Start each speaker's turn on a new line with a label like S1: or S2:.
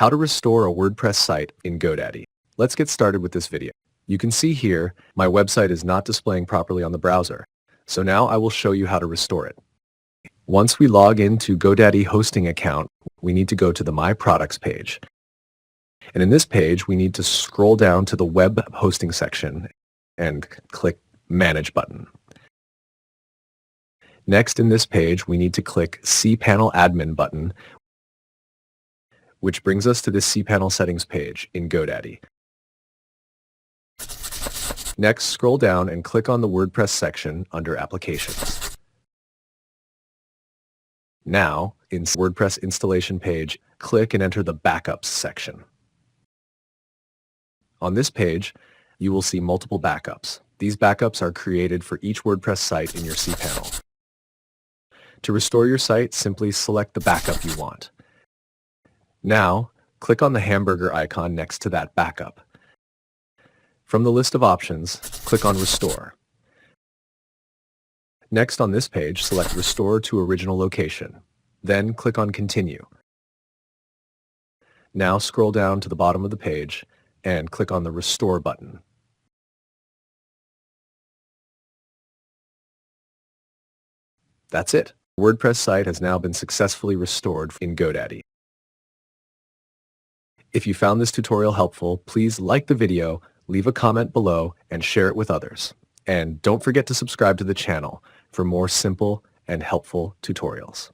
S1: How to restore a WordPress site in GoDaddy. Let's get started with this video. You can see here, my website is not displaying properly on the browser. So now I will show you how to restore it. Once we log into GoDaddy hosting account, we need to go to the My Products page. And in this page, we need to scroll down to the web hosting section and click Manage button. Next in this page, we need to click cPanel Admin button, which brings us to this cPanel settings page in GoDaddy. Next, scroll down and click on the WordPress section under Applications. Now, in WordPress installation page, click and enter the Backups section. On this page, you will see multiple backups. These backups are created for each WordPress site in your cPanel. To restore your site, simply select the backup you want. Now, click on the hamburger icon next to that backup. From the list of options, click on Restore. Next on this page, select Restore to Original Location. Then click on Continue. Now scroll down to the bottom of the page and click on the Restore button. That's it. The WordPress site has now been successfully restored in GoDaddy. If you found this tutorial helpful, please like the video, leave a comment below, and share it with others. And don't forget to subscribe to the channel for more simple and helpful tutorials.